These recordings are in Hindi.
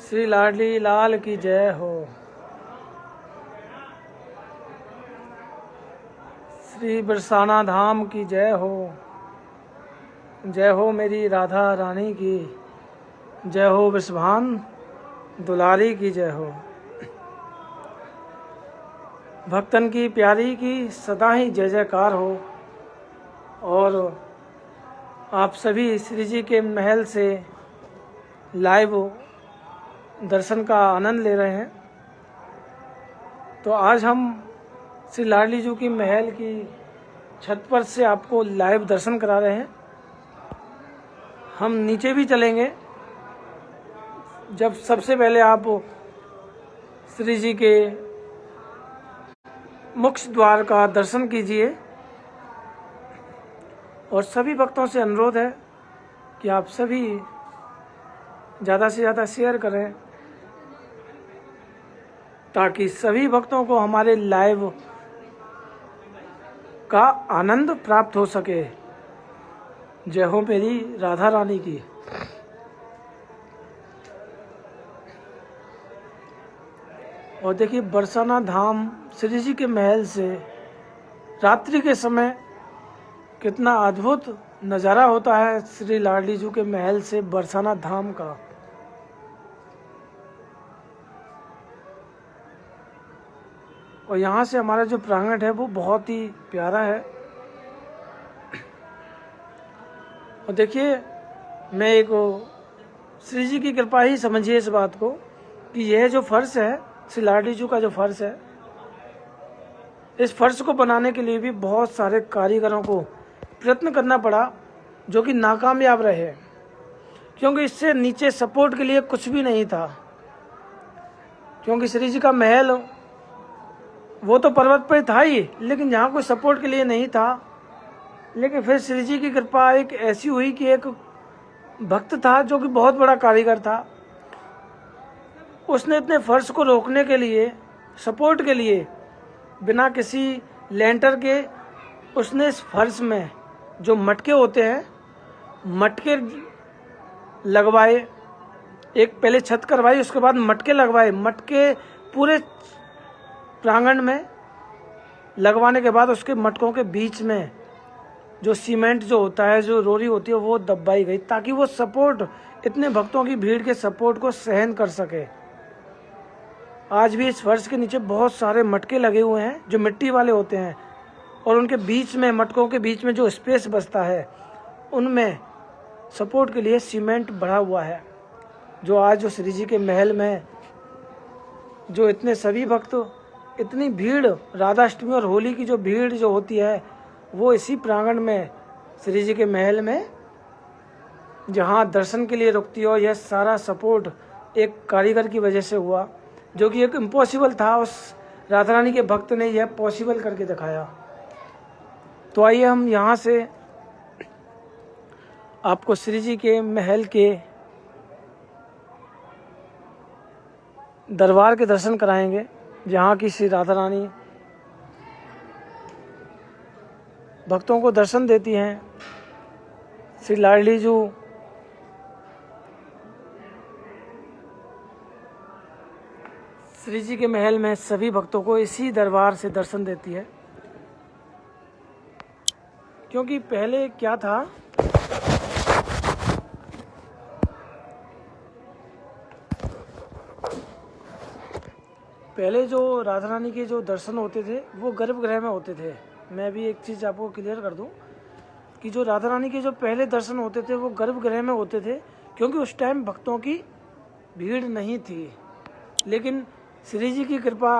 श्री लाडली लाल की जय हो। श्री बरसाना धाम की जय हो। जय हो मेरी राधा रानी की। जय हो विश्वान दुलारी की जय हो। भक्तन की प्यारी की सदा ही जय जयकार हो। और आप सभी श्री जी के महल से लाइव दर्शन का आनंद ले रहे हैं। तो आज हम श्री लाडली जी की महल की छत पर से आपको लाइव दर्शन करा रहे हैं। हम नीचे भी चलेंगे। जब सबसे पहले आप श्री जी के मुख्य द्वार का दर्शन कीजिए। और सभी भक्तों से अनुरोध है कि आप सभी ज़्यादा से ज़्यादा शेयर करें ताकि सभी भक्तों को हमारे लाइव का आनंद प्राप्त हो सके। जय हो मेरी राधा रानी की। और देखिए बरसाना धाम श्री जी के महल से रात्रि के समय कितना अद्भुत नज़ारा होता है श्री लाडली जी के महल से बरसाना धाम का। और यहाँ से हमारा जो प्रांगण है वो बहुत ही प्यारा है। और देखिए मैं एक श्री जी की कृपा ही समझिए इस बात को कि यह जो फर्श है श्री लाडली जी का जो फर्श है, इस फर्श को बनाने के लिए भी बहुत सारे कारीगरों को प्रयत्न करना पड़ा जो कि नाकामयाब रहे, क्योंकि इससे नीचे सपोर्ट के लिए कुछ भी नहीं था। क्योंकि श्री जी का महल वो तो पर्वत पर था ही, लेकिन यहाँ कोई सपोर्ट के लिए नहीं था। लेकिन फिर श्री जी की कृपा एक ऐसी हुई कि एक भक्त था जो कि बहुत बड़ा कारीगर था। उसने अपने फर्श को रोकने के लिए, सपोर्ट के लिए, बिना किसी लेंटर के उसने इस फर्श में जो मटके होते हैं, मटके लगवाए। एक पहले छत करवाई, उसके बाद मटके लगवाए। मटके पूरे प्रांगण में लगवाने के बाद उसके मटकों के बीच में जो सीमेंट जो होता है, जो रोरी होती है, वो दबाई गई ताकि वो सपोर्ट इतने भक्तों की भीड़ के सपोर्ट को सहन कर सके। आज भी इस फर्श के नीचे बहुत सारे मटके लगे हुए हैं जो मिट्टी वाले होते हैं, और उनके बीच में, मटकों के बीच में जो स्पेस बचता है उनमें सपोर्ट के लिए सीमेंट भरा हुआ है। जो आज जो श्री जी के महल में जो इतने सभी भक्त, इतनी भीड़, राधाष्टमी और होली की जो भीड़ जो होती है वो इसी प्रांगण में श्री जी के महल में जहाँ दर्शन के लिए रुकती है। और यह सारा सपोर्ट एक कारीगर की वजह से हुआ, जो कि एक इम्पॉसिबल था। उस राधा रानी के भक्त ने यह पॉसिबल करके दिखाया। तो आइए हम यहाँ से आपको श्री जी के महल के दरबार के दर्शन कराएंगे, जहाँ की श्री राधा रानी भक्तों को दर्शन देती हैं। श्री लाडली जी श्री जी के महल में सभी भक्तों को इसी दरबार से दर्शन देती है। क्योंकि पहले क्या था, पहले जो राधा रानी के जो दर्शन होते थे वो गर्भगृह में होते थे। मैं भी एक चीज़ आपको क्लियर कर दूं कि जो राधा रानी के जो पहले दर्शन होते थे वो गर्भगृह में होते थे, क्योंकि उस टाइम भक्तों की भीड़ नहीं थी। लेकिन श्री जी की कृपा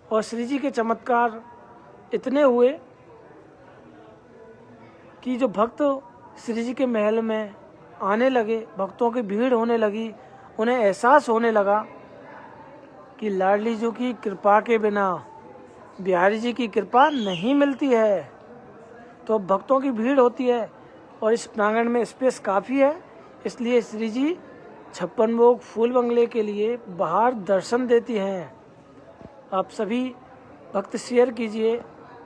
और श्री जी के चमत्कार इतने हुए कि जो भक्त श्री जी के महल में आने लगे, भक्तों की भीड़ होने लगी, उन्हें एहसास होने लगा कि लाडली जी की कृपा के बिना बिहारी जी की कृपा नहीं मिलती है। तो भक्तों की भीड़ होती है और इस प्रांगण में स्पेस काफ़ी है, इसलिए श्री जी 56 भोग फूल बंगले के लिए बाहर दर्शन देती हैं। आप सभी भक्त शेयर कीजिए।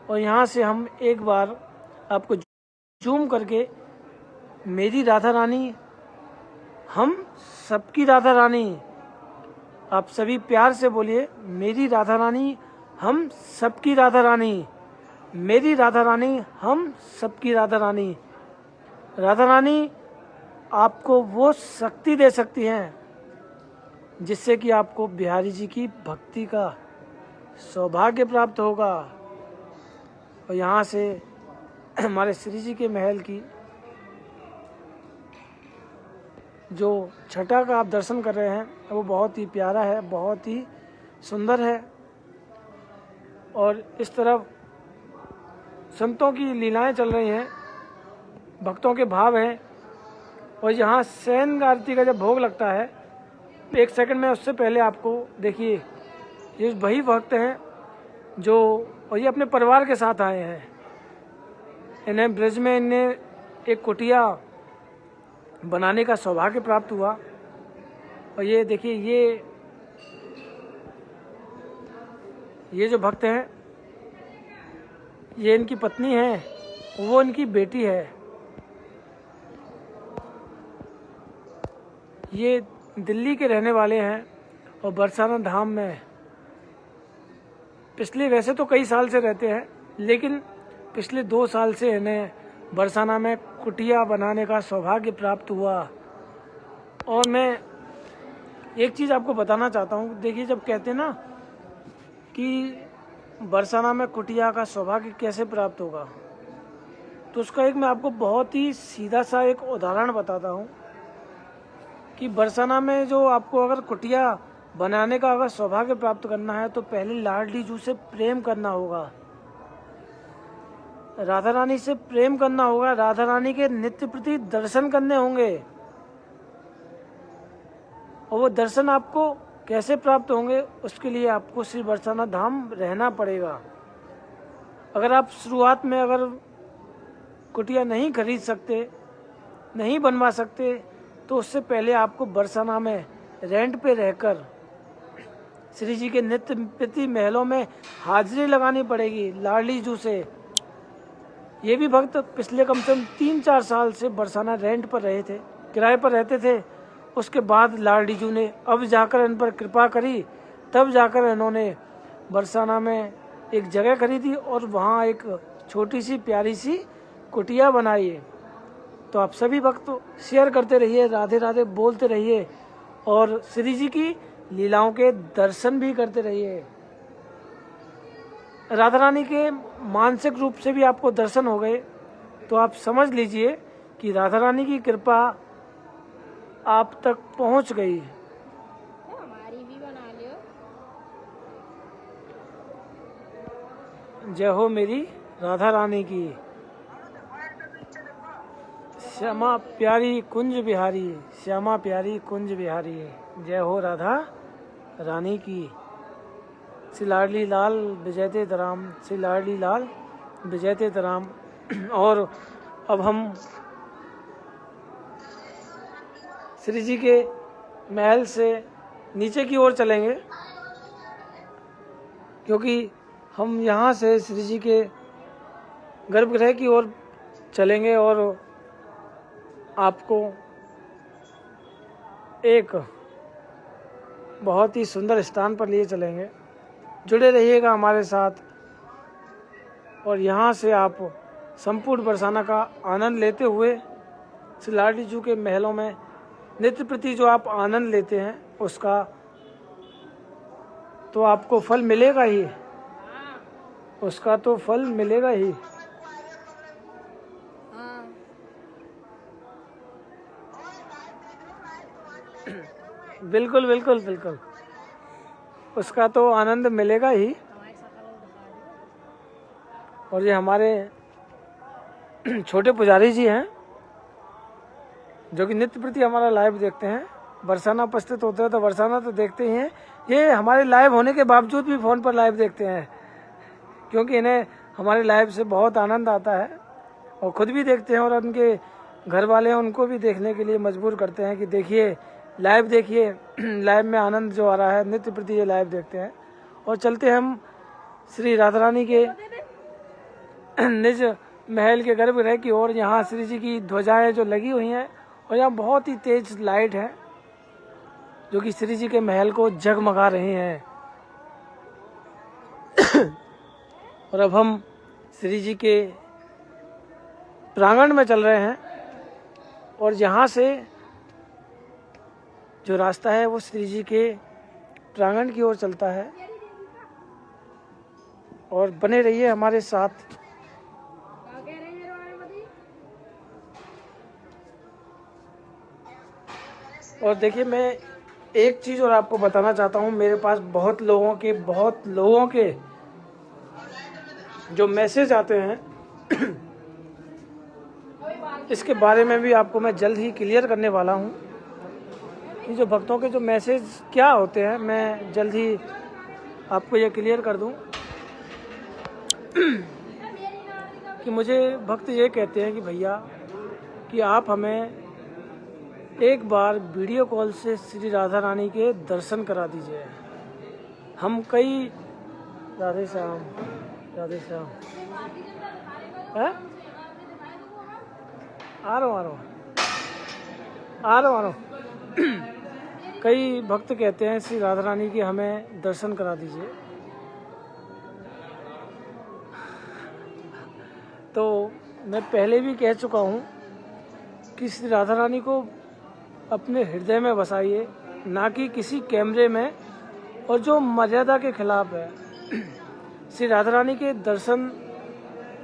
और यहाँ से हम एक बार आपको जूम करके मेरी राधा रानी, हम सबकी राधा रानी आप सभी प्यार से बोलिए, मेरी राधा रानी हम सबकी राधा रानी, मेरी राधा रानी हम सबकी राधा रानी। राधा रानी आपको वो शक्ति दे सकती हैं जिससे कि आपको बिहारी जी की भक्ति का सौभाग्य प्राप्त होगा। और यहाँ से हमारे श्री जी के महल की जो छटा का आप दर्शन कर रहे हैं वो बहुत ही प्यारा है, बहुत ही सुंदर है। और इस तरफ संतों की लीलाएं चल रही हैं, भक्तों के भाव हैं। और यहाँ शयन आरती का जब भोग लगता है, एक सेकंड में उससे पहले आपको देखिए, ये वही भक्त हैं जो, और ये अपने परिवार के साथ आए हैं। इन्हें ब्रज में इन्हें एक कुटिया बनाने का सौभाग्य प्राप्त हुआ। और ये देखिए, ये जो भक्त हैं, ये इनकी पत्नी है, वो इनकी बेटी है। ये दिल्ली के रहने वाले हैं और बरसाना धाम में पिछले, वैसे तो कई साल से रहते हैं, लेकिन पिछले 2 साल से इन्हें बरसाना में कुटिया बनाने का सौभाग्य प्राप्त हुआ। और मैं एक चीज़ आपको बताना चाहता हूँ। देखिए, जब कहते हैं ना कि बरसाना में कुटिया का सौभाग्य कैसे प्राप्त होगा, तो उसका एक मैं आपको बहुत ही सीधा सा एक उदाहरण बताता हूँ कि बरसाना में जो आपको अगर कुटिया बनाने का अगर सौभाग्य प्राप्त करना है तो पहले लाडली जू से प्रेम करना होगा, राधा रानी से प्रेम करना होगा, राधा रानी के नित्य प्रति दर्शन करने होंगे। और वो दर्शन आपको कैसे प्राप्त होंगे, उसके लिए आपको श्री बरसाना धाम रहना पड़ेगा। अगर आप शुरुआत में अगर कुटिया नहीं खरीद सकते, नहीं बनवा सकते, तो उससे पहले आपको बरसाना में रेंट पे रहकर श्री जी के नित्य प्रति महलों में हाजिरी लगानी पड़ेगी लाडली जू से। ये भी भक्त पिछले कम से कम 3-4 साल से बरसाना रेंट पर रहे थे, किराए पर रहते थे। उसके बाद लाडली जू ने अब जाकर इन पर कृपा करी, तब जाकर इन्होंने बरसाना में एक जगह खरीदी और वहाँ एक छोटी सी प्यारी सी कुटिया बनाई है। तो आप सभी भक्त शेयर करते रहिए, राधे राधे बोलते रहिए और श्री जी की लीलाओं के दर्शन भी करते रहिए। राधा रानी के मानसिक रूप से भी आपको दर्शन हो गए तो आप समझ लीजिए कि राधा रानी की कृपा आप तक पहुंच गई। हमारी भी बना लियो। जय हो मेरी राधा रानी की, श्यामा प्यारी कुंज बिहारी, श्यामा प्यारी कुंज बिहारी, जय हो राधा रानी की। श्री लाडली लाल विजयते तराम, श्री लाडली लाल विजयते तराम। और अब हम श्री जी के महल से नीचे की ओर चलेंगे, क्योंकि हम यहाँ से श्री जी के गर्भगृह की ओर चलेंगे और आपको एक बहुत ही सुंदर स्थान पर लिए चलेंगे। जुड़े रहिएगा हमारे साथ और यहाँ से आप संपूर्ण बरसाना का आनंद लेते हुए श्री लाडली जू के महलों में नित्य प्रति जो आप आनंद लेते हैं उसका तो आपको फल मिलेगा ही, उसका तो फल मिलेगा ही। बिल्कुल बिल्कुल बिल्कुल, उसका तो आनंद मिलेगा ही। और ये हमारे छोटे पुजारी जी हैं जो कि नित्य प्रति हमारा लाइव देखते हैं। बरसाना उपस्थित होते हैं तो बरसाना तो देखते ही हैं, ये हमारे लाइव होने के बावजूद भी फ़ोन पर लाइव देखते हैं, क्योंकि इन्हें हमारे लाइव से बहुत आनंद आता है और खुद भी देखते हैं और उनके घर वाले हैं उनको भी देखने के लिए मजबूर करते हैं कि देखिए लाइव, देखिए लाइव में आनंद जो आ रहा है, नित्य प्रति ये लाइव देखते हैं। और चलते हम श्री राधा रानी के निज महल के गर्भगृह की ओर। यहाँ श्री जी की ध्वजाएं जो लगी हुई हैं और यहाँ बहुत ही तेज लाइट है जो कि श्री जी के महल को जगमगा रहे हैं। और अब हम श्री जी के प्रांगण में चल रहे हैं और यहाँ से जो रास्ता है वो श्री जी के प्रांगण की ओर चलता है। और बने रहिए हमारे साथ। और देखिए, मैं एक चीज़ और आपको बताना चाहता हूँ। मेरे पास बहुत लोगों के जो मैसेज आते हैं इसके बारे में भी आपको मैं जल्द ही क्लियर करने वाला हूँ कि जो भक्तों के जो मैसेज क्या होते हैं, मैं जल्द ही आपको ये क्लियर कर दूँ कि मुझे भक्त ये कहते हैं कि भैया कि आप हमें एक बार वीडियो कॉल से श्री राधा रानी के दर्शन करा दीजिए। हम कई राधे श्याम है, आ रहा हूँ कई भक्त कहते हैं श्री राधा रानी की हमें दर्शन करा दीजिए। तो मैं पहले भी कह चुका हूँ कि श्री राधा रानी को अपने हृदय में बसाइए, ना कि किसी कैमरे में, और जो मर्यादा के खिलाफ है। श्री राधा रानी के दर्शन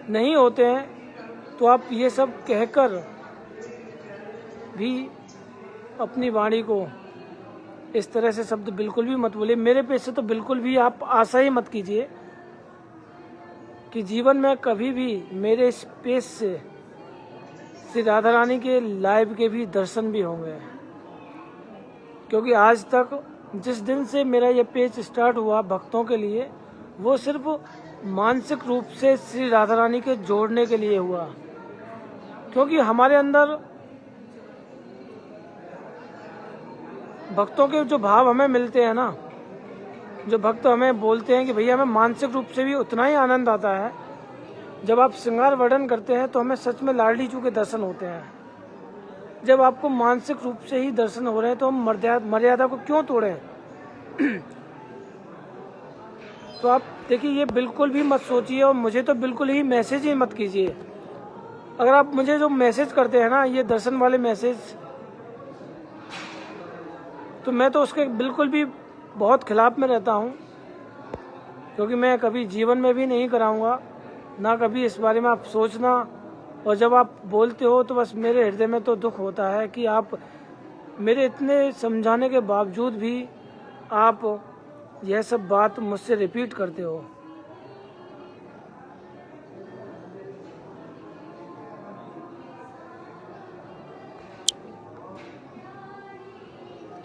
नहीं होते हैं तो आप ये सब कहकर भी अपनी वाणी को इस तरह से शब्द बिल्कुल भी मत बोलिए। मेरे पे से तो बिल्कुल भी आप आशा ही मत कीजिए कि जीवन में कभी भी मेरे स्पेस से श्री राधा रानी के लाइव के भी दर्शन भी होंगे। क्योंकि आज तक जिस दिन से मेरा ये पेज स्टार्ट हुआ भक्तों के लिए, वो सिर्फ मानसिक रूप से श्री राधा रानी के जोड़ने के लिए हुआ। क्योंकि हमारे अंदर भक्तों के जो भाव हमें मिलते हैं ना, जो भक्त हमें बोलते हैं कि भैया हमें मानसिक रूप से भी उतना ही आनंद आता है जब आप श्रृंगार वर्णन करते हैं, तो हमें सच में लाडली जू के दर्शन होते हैं। जब आपको मानसिक रूप से ही दर्शन हो रहे हैं तो हम मर्यादा को क्यों तोड़ें। तो आप देखिए, ये बिल्कुल भी मत सोचिए और मुझे तो बिल्कुल ही मैसेज ही मत कीजिए। अगर आप मुझे जो मैसेज करते हैं ना, ये दर्शन वाले मैसेज, तो मैं तो उसके बिल्कुल भी बहुत खिलाफ में रहता हूँ। क्योंकि मैं कभी जीवन में भी नहीं कराऊंगा, ना कभी इस बारे में आप सोचना। और जब आप बोलते हो तो बस मेरे हृदय में तो दुख होता है कि आप मेरे इतने समझाने के बावजूद भी आप यह सब बात मुझसे रिपीट करते हो।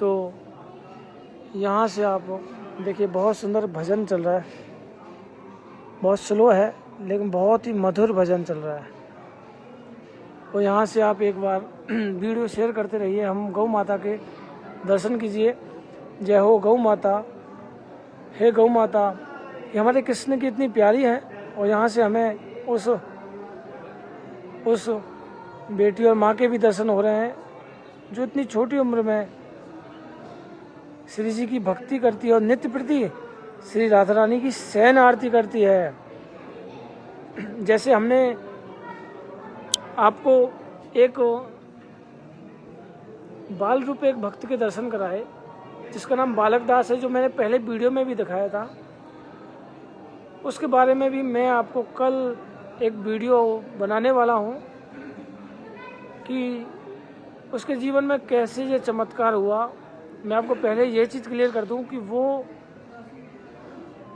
तो यहाँ से आप देखिए, बहुत सुंदर भजन चल रहा है। बहुत स्लो है लेकिन बहुत ही मधुर भजन चल रहा है। और यहाँ से आप एक बार वीडियो शेयर करते रहिए। हम गौ माता के दर्शन कीजिए। जय हो गौ माता, हे गौ माता। ये हमारे कृष्ण की इतनी प्यारी है। और यहाँ से हमें उस बेटी और माँ के भी दर्शन हो रहे हैं जो इतनी छोटी उम्र में श्री जी की भक्ति करती है और नित्य प्रति श्री राधा रानी की शयन आरती करती है। जैसे हमने आपको एक बाल रूप एक भक्त के दर्शन कराए जिसका नाम बालक दास है, जो मैंने पहले वीडियो में भी दिखाया था। उसके बारे में भी मैं आपको कल एक वीडियो बनाने वाला हूँ कि उसके जीवन में कैसे ये चमत्कार हुआ। मैं आपको पहले ये चीज़ क्लियर कर दूं कि वो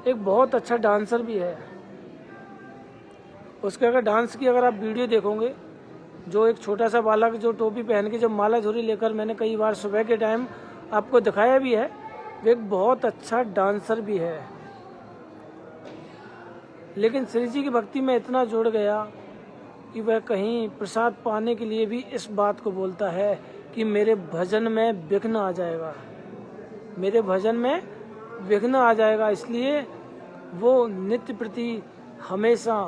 एक बहुत अच्छा डांसर भी है। उसके अगर डांस की अगर आप वीडियो देखोगे, जो एक छोटा सा बालक जो टोपी पहन के जो माला झोरी लेकर मैंने कई बार सुबह के टाइम आपको दिखाया भी है, वो एक बहुत अच्छा डांसर भी है। लेकिन श्री जी की भक्ति में इतना जुड़ गया कि वह कहीं प्रसाद पाने के लिए भी इस बात को बोलता है कि मेरे भजन में विघ्न आ जाएगा, मेरे भजन में विघ्न आ जाएगा। इसलिए वो नित्य प्रति हमेशा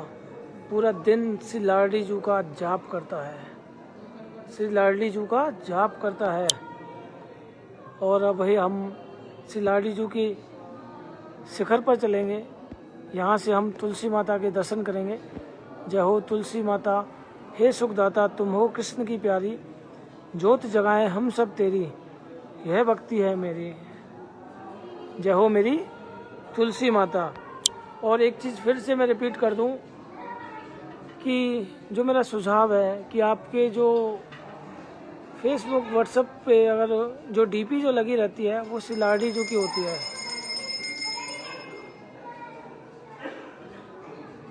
पूरा दिन श्री लाडली जू का जाप करता है, श्री लाडली जू का जाप करता है। और अब भाई हम सिलाड़ी जू की शिखर पर चलेंगे। यहाँ से हम तुलसी माता के दर्शन करेंगे। जय हो तुलसी माता, हे सुखदाता, तुम हो कृष्ण की प्यारी, ज्योत जगाएं हम सब तेरी, यह भक्ति है मेरी। जय हो मेरी तुलसी माता। और एक चीज़ फिर से मैं रिपीट कर दूं कि जो मेरा सुझाव है कि आपके जो फेसबुक व्हाट्सएप पे अगर जो डीपी जो लगी रहती है वो सिलाड़ी जू की होती है,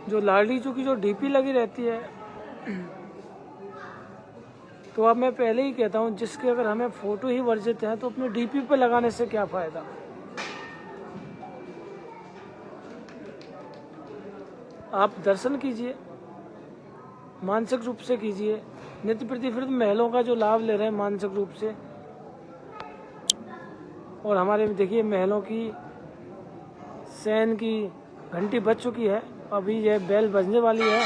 जो लाडली जू की जो डीपी लगी रहती है, तो अब मैं पहले ही कहता हूँ जिसके अगर हमें फ़ोटो ही वर्जित है तो अपने डीपी पे लगाने से क्या फ़ायदा। आप दर्शन कीजिए, मानसिक रूप से कीजिए। नित्य प्रतिवृत्त महलों का जो लाभ ले रहे हैं मानसिक रूप से, और हमारे में देखिए महलों की सैन की घंटी बज चुकी है, अभी यह बेल बजने वाली है।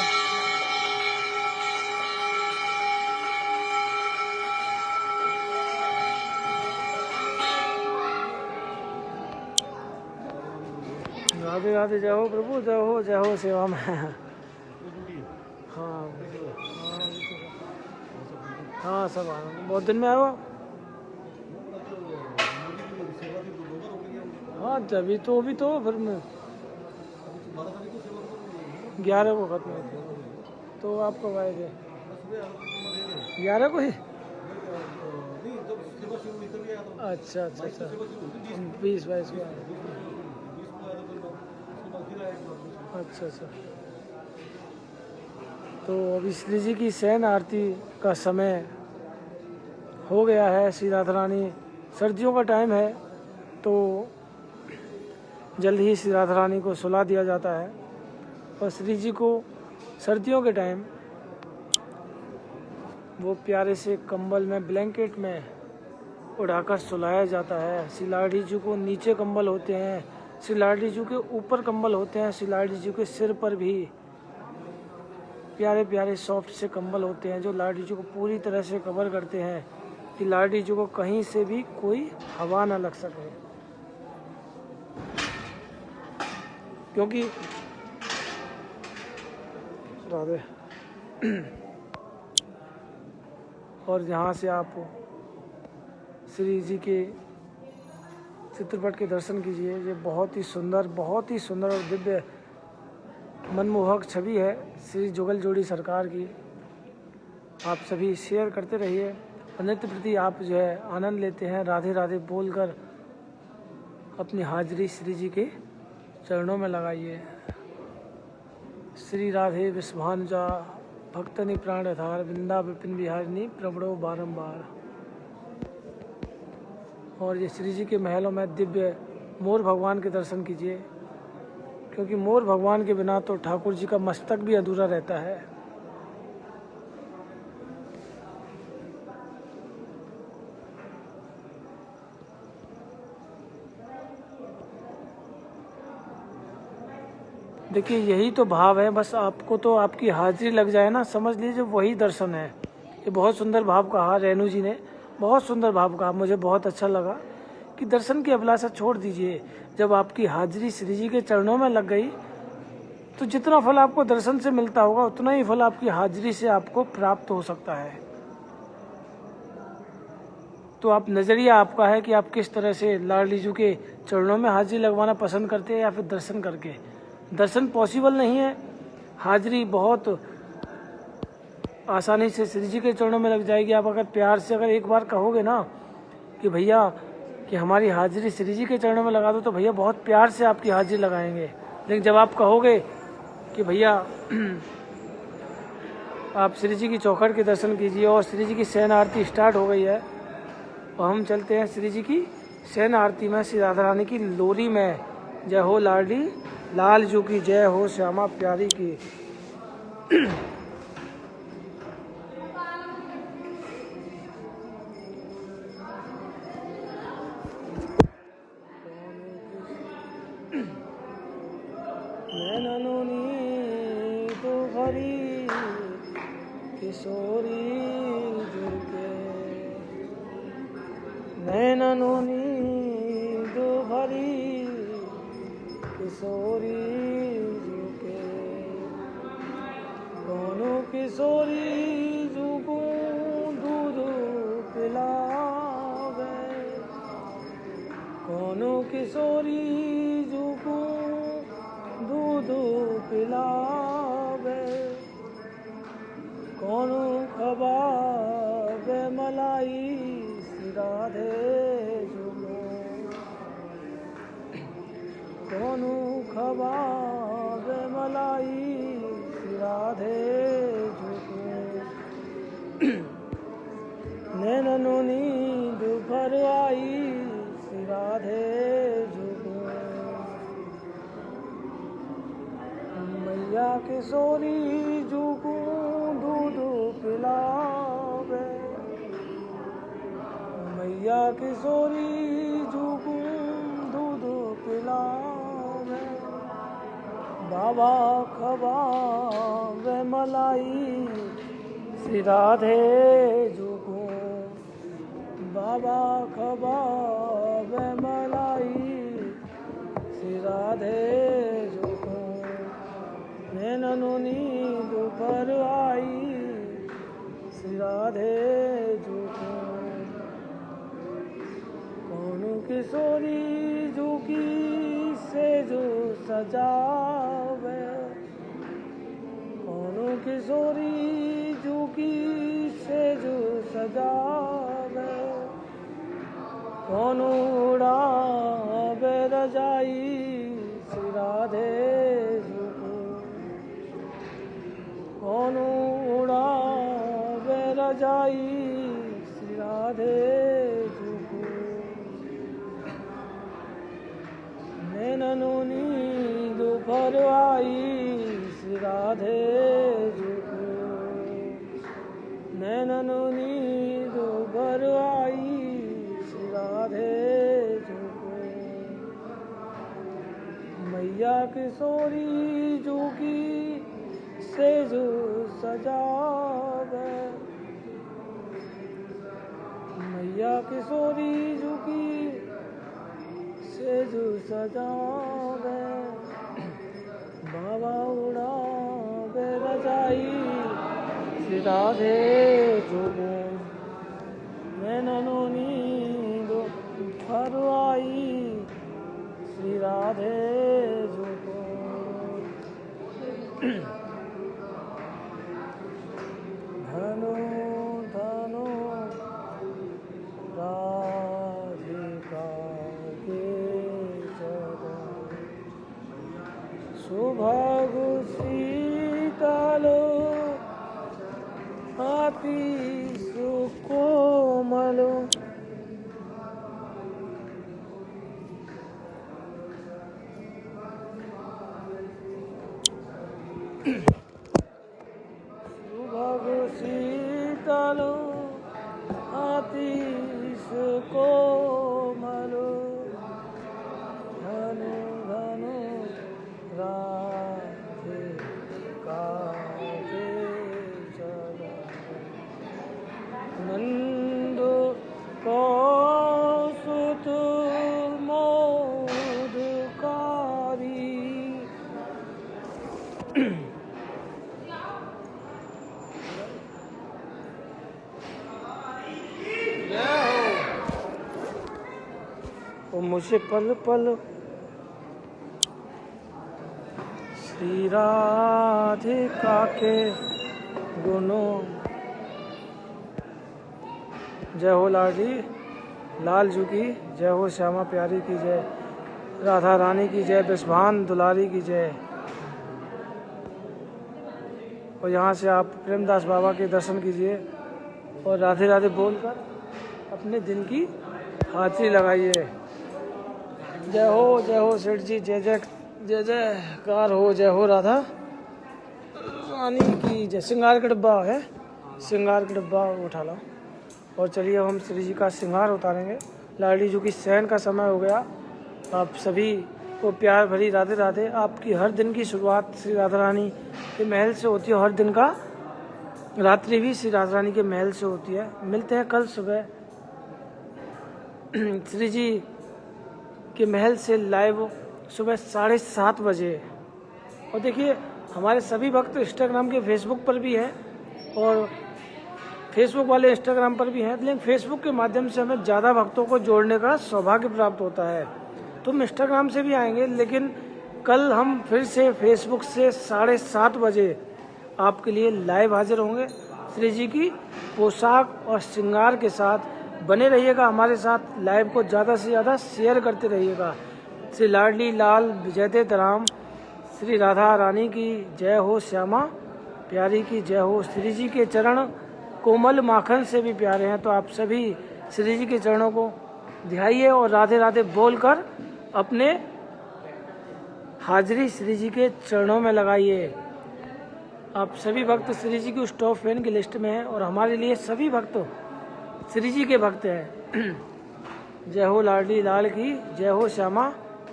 राधे राधे, जय हो प्रभु, जय हो सेवा में। हाँ हाँ सब आ बहुत दिन में आए हो। हाँ तभी तो, अभी तो फिर मैं 11 को खत्म हुई थी, तो आप कब आए थे? 11 को ही। अच्छा अच्छा अच्छा, 20-22 को आए। अच्छा अच्छा, तो अभी श्री जी की शयन आरती का समय हो गया है। श्री राधा रानी, सर्दियों का टाइम है तो जल्द ही श्री राधा रानी को सुला दिया जाता है, और श्री जी को सर्दियों के टाइम वो प्यारे से कंबल में, ब्लैंकेट में उड़ाकर सुलाया जाता है। श्री लाडी जी को नीचे कंबल होते हैं, श्री लाडी जी के ऊपर कंबल होते हैं, श्री लाडी जी के सिर पर भी प्यारे प्यारे सॉफ्ट से कंबल होते हैं जो लाडी जी को पूरी तरह से कवर करते हैं कि लाडी जी को कहीं से भी कोई हवा ना लग सके। क्योंकि राधे और यहाँ से आप श्री जी के चित्रपट के दर्शन कीजिए। ये बहुत ही सुंदर और दिव्य मनमोहक छवि है श्री जुगल जोड़ी सरकार की। आप सभी शेयर करते रहिए और नित्य प्रति आप जो है आनंद लेते हैं, राधे राधे बोलकर अपनी हाजिरी श्री जी के चरणों में लगाइए। श्री राधे विश्वानुजा भक्तनि प्राणधार, वृंदा विपिन बिहारिणी प्रवणो बारंबार। और ये श्री जी के महलों में दिव्य मोर भगवान के दर्शन कीजिए, क्योंकि मोर भगवान के बिना तो ठाकुर जी का मस्तक भी अधूरा रहता है। देखिए यही तो भाव है, बस आपको तो आपकी हाजिरी लग जाए ना, समझ लीजिए वही दर्शन है। ये बहुत सुंदर भाव कहा रेणु जी ने, बहुत सुंदर भाव कहा, मुझे बहुत अच्छा लगा कि दर्शन की अभिलाषा छोड़ दीजिए। जब आपकी हाजिरी श्री जी के चरणों में लग गई तो जितना फल आपको दर्शन से मिलता होगा उतना ही फल आपकी हाजिरी से आपको प्राप्त हो सकता है। तो आप नज़रिया आपका है कि आप किस तरह से लाडली जी के चरणों में हाजिरी लगवाना पसंद करते हैं या फिर दर्शन करके। दर्शन पॉसिबल नहीं है, हाजिरी बहुत आसानी से श्री जी के चरणों में लग जाएगी। आप अगर प्यार से अगर एक बार कहोगे ना कि भैया कि हमारी हाजिरी श्री जी के चरणों में लगा दो, तो भैया बहुत प्यार से आपकी हाजिरी लगाएंगे। लेकिन जब आप कहोगे कि भैया आप श्री जी की चौखट के दर्शन कीजिए, और श्री जी की शयन आरती स्टार्ट हो गई है और हम चलते हैं श्री जी की शयन आरती में, श्री राधा रानी की लोरी में। जय हो लाडली लाल जू की, जय हो श्यामा प्यारी की। नैनोनी तो भरी किशोरी जुड़ के, नैननो नींद भरी किशोरी झुके, कोनो किशोरी झुकू दूध पिलावे, कोनो किशोरी झुकू दूध पिलावे, कोनो खबावे मलाई राधे झुको, कोनो खबावे मलाई राधे झुको, नैननो नींद भर आई राधे झुको, मैया किशोरी झुकू दूध पिलावे, मैया किशोरी झुकू दूध पिलावे, बाबा खवावे मलाई श्री राधे झुकू, बाबा खवावे मलाई श्री राधे झुकू, नैननो नींद भर आई श्री राधे झुकू, कोनो किशोरी झुकी से जो सजावे, कोनो किशोरी झुकी से जो सजावे, कोनो उड़ावे रजाई श्री राधे झुकू, कोनो उड़ावे रजाई श्री राधे झुकू, नैननो नींद भर आई श्री राधे झुकू, नैननो नींद भर आई श्री राधे झुकू, मैया किशोरी झुकी से जो सजावे, मैया किशोरी झुकी से जो सजावे, बाबा उड़ावे रजाई श्री राधे झुको, नैननो नींद भर आई श्री राधे झुको, धनो धनो राधिका सुभाग शीतलो अति सुकोमलो, सुभाग शीतलो अति सुकोमलो, धनु धनु राधे काजे चलो, नंद कौसुत मोदकारी, ओ मुझे पल पल श्री राधिका के गुणों, जय हो लाडली लाल जू की जय हो, श्यामा प्यारी की जय, राधा रानी की जय, विश्वान दुलारी की जय। और यहाँ से आप प्रेमदास बाबा के दर्शन कीजिए और राधे राधे बोलकर अपने दिन की हाजिरी लगाइए। जय हो सेठ जी, जय जय जय जयकार हो, जय हो राधा रानी की जय। श्रृंगार का डब्बा है, श्रृंगार का डब्बा उठा लो और चलिए हम श्री जी का श्रृंगार उतारेंगे। लाडली जी की शयन का समय हो गया। आप सभी को प्यार भरी राधे राधे। आपकी हर दिन की शुरुआत श्री राधा रानी के महल से होती है, हर दिन का रात्रि भी श्री राधा रानी के महल से होती है। मिलते हैं कल सुबह श्री जी के महल से लाइव सुबह 7:30 बजे। और देखिए हमारे सभी भक्त इंस्टाग्राम के फेसबुक पर भी हैं और फेसबुक वाले इंस्टाग्राम पर भी हैं, लेकिन फेसबुक के माध्यम से हमें ज़्यादा भक्तों को जोड़ने का सौभाग्य प्राप्त होता है। तुम इंस्टाग्राम से भी आएंगे, लेकिन कल हम फिर से फेसबुक से 7:30 बजे आपके लिए लाइव हाजिर होंगे श्री जी की पोशाक और श्रृंगार के साथ। बने रहिएगा हमारे साथ, लाइव को ज़्यादा से ज़्यादा शेयर करते रहिएगा। श्री लाडली लाल विजयते राम, श्री राधा रानी की जय हो, श्यामा प्यारी की जय हो। श्री जी के चरण कोमल माखन से भी प्यारे हैं, तो आप सभी श्री जी के चरणों को ध्याइए और राधे राधे बोलकर अपने हाजिरी श्री जी के चरणों में लगाइए। आप सभी भक्त श्री जी की उस टॉप फैन की लिस्ट में हैं और हमारे लिए सभी भक्त श्री जी के भक्त हैं। जय हो लाडली लाल की जय हो, श्यामा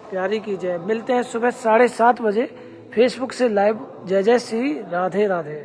प्यारी की जय। मिलते हैं सुबह 7:30 बजे फेसबुक से लाइव। जय जय श्री राधे राधे।